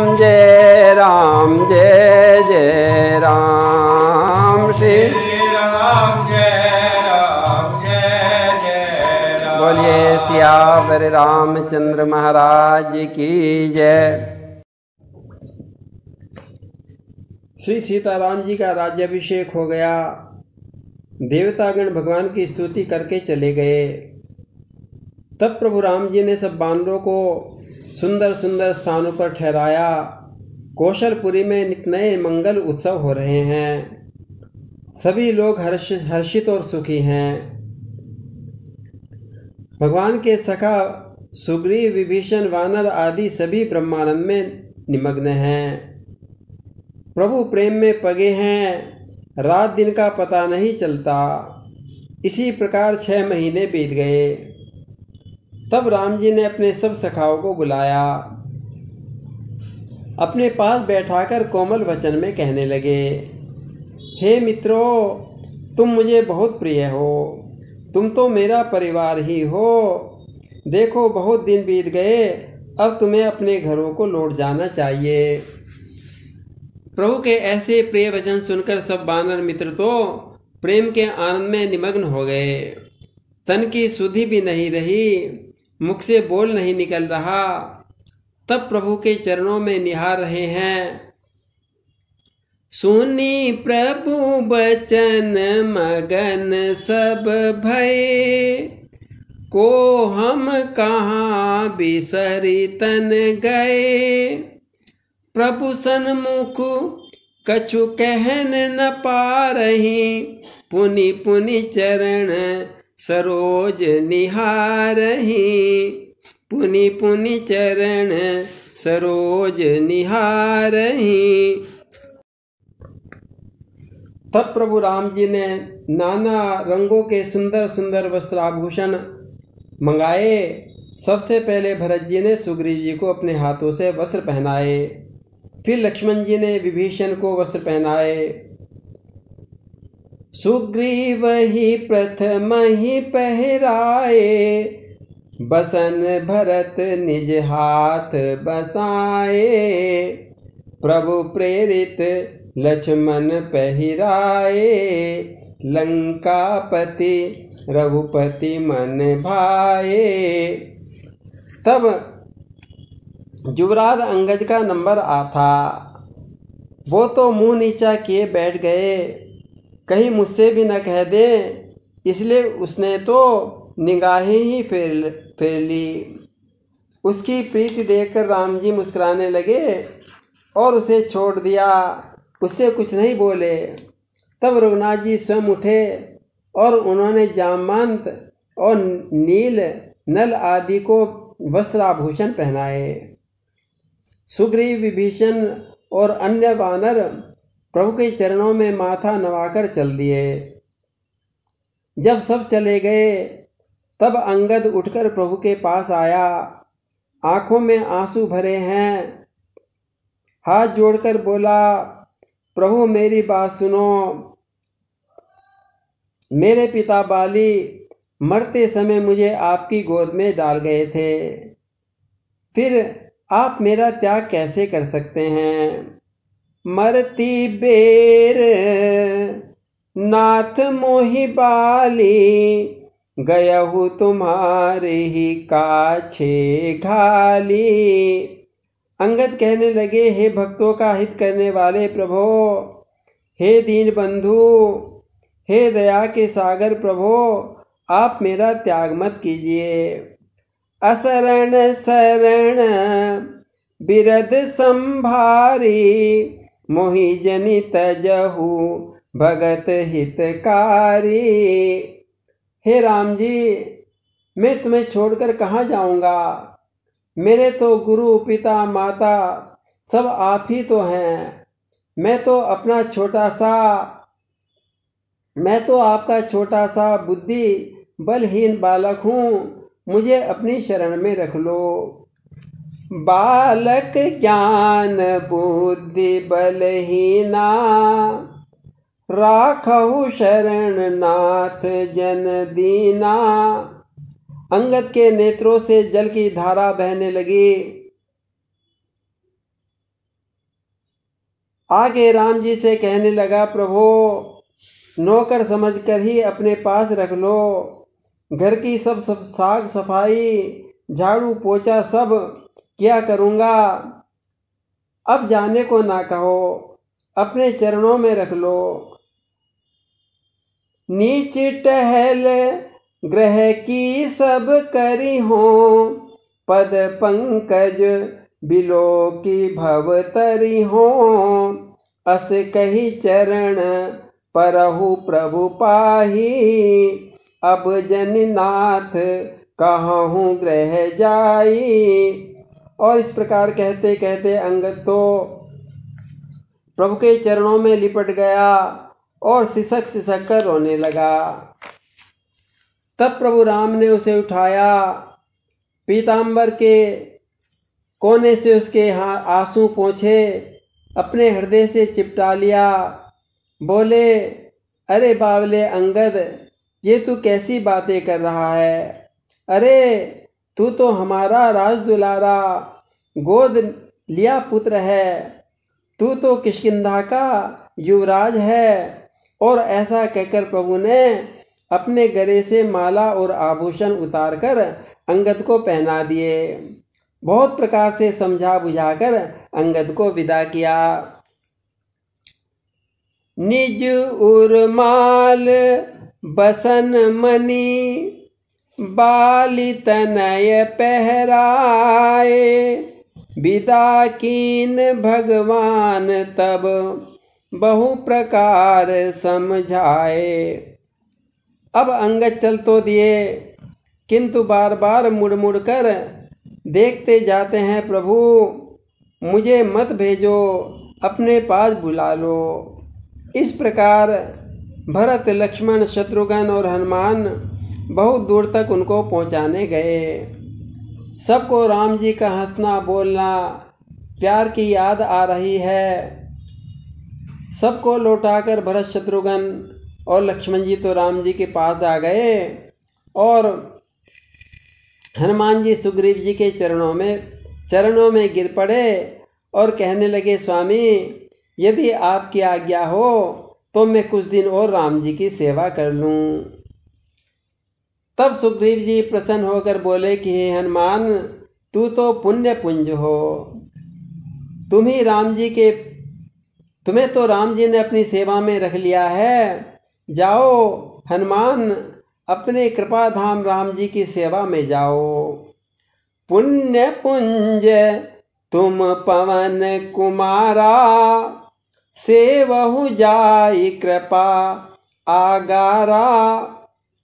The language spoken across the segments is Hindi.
जय राम जय जय राम श्री राम जय राम जय जय राम। बोलिए सियावर रामचंद्र महाराज की जय। श्री सीताराम जी का राज्याभिषेक हो गया। देवतागण भगवान की स्तुति करके चले गए। तब प्रभु राम जी ने सब बानरों को सुंदर सुंदर स्थानों पर ठहराया। कौशलपुरी में नित नए मंगल उत्सव हो रहे हैं। सभी लोग हर्षित और सुखी हैं। भगवान के सखा सुग्रीव, विभीषण, वानर आदि सभी ब्रह्मानंद में निमग्न हैं। प्रभु प्रेम में पगे हैं। रात दिन का पता नहीं चलता। इसी प्रकार 6 महीने बीत गए। तब राम जी ने अपने सब सखाओं को बुलाया। अपने पास बैठाकर कोमल वचन में कहने लगे, हे मित्रों, तुम मुझे बहुत प्रिय हो। तुम तो मेरा परिवार ही हो। देखो बहुत दिन बीत गए। अब तुम्हें अपने घरों को लौट जाना चाहिए। प्रभु के ऐसे प्रिय वचन सुनकर सब वानर मित्र तो प्रेम के आनंद में निमग्न हो गए। तन की सुधि भी नहीं रही, मुख से बोल नहीं निकल रहा। तब प्रभु के चरणों में निहार रहे हैं। सुनी प्रभु बचन मगन सब भय, को हम कहाँ बिसरी तन गए। प्रभु सन्मुख कछु कहन न पारही, पुनि पुनि चरण सरोज निहारही। पुनि पुनि चरण सरोज निहारही। तब प्रभु राम जी ने नाना रंगों के सुंदर सुंदर वस्त्राभूषण मंगाए। सबसे पहले भरत जी ने सुग्रीव जी को अपने हाथों से वस्त्र पहनाए। फिर लक्ष्मण जी ने विभीषण को वस्त्र पहनाए। सुग्रीव ही प्रथम ही पहराए, बसन भरत निज हाथ बसाए। प्रभु प्रेरित लक्ष्मण पहराए, लंकापति रघुपति मन भाए। तब युवराज अंगज का नंबर था। वो तो मुंह नीचा किए बैठ गए, कहीं मुझसे भी न कह दे, इसलिए उसने तो निगाहें ही फेर ली। उसकी प्रीति देखकर राम जी मुस्कुराने लगे और उसे छोड़ दिया। उससे कुछ नहीं बोले। तब रघुनाथ जी स्वयं उठे और उन्होंने जामवंत और नील नल आदि को वस्त्राभूषण पहनाए। सुग्रीव, विभीषण और अन्य वानर प्रभु के चरणों में माथा नवाकर चल दिए। जब सब चले गए तब अंगद उठकर प्रभु के पास आया। आंखों में आंसू भरे हैं। हाथ जोड़कर बोला, प्रभु मेरी बात सुनो। मेरे पिता बाली मरते समय मुझे आपकी गोद में डाल गए थे। फिर आप मेरा त्याग कैसे कर सकते हैं? मरती बेर नाथ मोहि बाली, गयहु तुम्हारे ही काछे घाली। अंगद कहने लगे, हे भक्तों का हित करने वाले प्रभो, हे दीन बंधु, हे दया के सागर प्रभो, आप मेरा त्याग मत कीजिए। असरण शरण बिरद संभारी, मोहि जनि तजहु भगत हितकारी। हे राम जी, मैं तुम्हें छोड़कर कहाँ जाऊंगा? मेरे तो गुरु, पिता, माता सब आप ही तो हैं। मैं तो आपका छोटा सा बुद्धि बलहीन बालक हूँ। मुझे अपनी शरण में रख लो। बालक ज्ञान बुद्धि बलहीना, राखहु शरण नाथ जन दीना। अंगद के नेत्रों से जल की धारा बहने लगी। आगे राम जी से कहने लगा, प्रभु नौकर समझकर ही अपने पास रख लो। घर की सब साग सफाई झाड़ू पोछा सब किया करूँगा। अब जाने को ना कहो, अपने चरणों में रख लो। नीच टहल ग्रह की सब करी हो, पद पंकज बिलो की भव तरी हो। अस कही चरण परहु प्रभु पाही, अब जननाथ कहूँ ग्रह जाई। और इस प्रकार कहते कहते अंगद तो प्रभु के चरणों में लिपट गया और सिसक सिसक कर रोने लगा। तब प्रभु राम ने उसे उठाया, पीताम्बर के कोने से उसके आंसू पोंछे, अपने हृदय से चिपटा लिया। बोले, अरे बावले अंगद, ये तू कैसी बातें कर रहा है? अरे तू तो हमारा राज दुलारा गोद लिया पुत्र है, तू तो किष्किंधा का युवराज है। और ऐसा कहकर प्रभु ने अपने गले से माला और आभूषण उतारकर अंगद को पहना दिए। बहुत प्रकार से समझा बुझाकर अंगद को विदा किया। निज उर्माल बसन मणि बाली तनय पहराए, विदा कीन भगवान तब बहु प्रकार समझाए। अब अंगद चल तो दिए, किंतु बार बार मुड़ मुड़ कर देखते जाते हैं, प्रभु मुझे मत भेजो, अपने पास बुला लो। इस प्रकार भरत लक्ष्मण शत्रुघ्न और हनुमान बहुत दूर तक उनको पहुंचाने गए। सबको राम जी का हंसना बोलना, प्यार की याद आ रही है। सबको लौटाकर भरत शत्रुघ्न और लक्ष्मण जी तो राम जी के पास आ गए और हनुमान जी सुग्रीव जी के चरणों में गिर पड़े और कहने लगे, स्वामी यदि आपकी आज्ञा हो तो मैं कुछ दिन और राम जी की सेवा कर लूं। तब सुग्रीव जी प्रसन्न होकर बोले कि हे हनुमान, तू तो पुण्य पुंज हो, तुम्हें तो राम जी ने अपनी सेवा में रख लिया है। जाओ हनुमान, अपने कृपा धाम राम जी की सेवा में जाओ। पुण्य पुंज तुम पवन कुमारा, सेवहु जाई कृपा आगारा।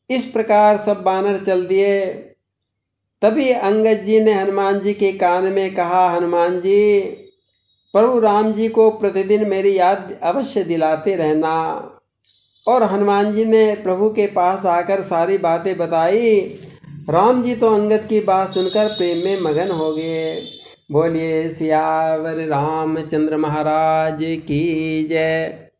इस प्रकार सब बानर चल दिए। तभी अंगद जी ने हनुमान जी के कान में कहा, हनुमान जी, प्रभु राम जी को प्रतिदिन मेरी याद अवश्य दिलाते रहना। और हनुमान जी ने प्रभु के पास आकर सारी बातें बताई। राम जी तो अंगद की बात सुनकर प्रेम में मगन हो गए। बोलिए सियावर रामचंद्र महाराज की जय।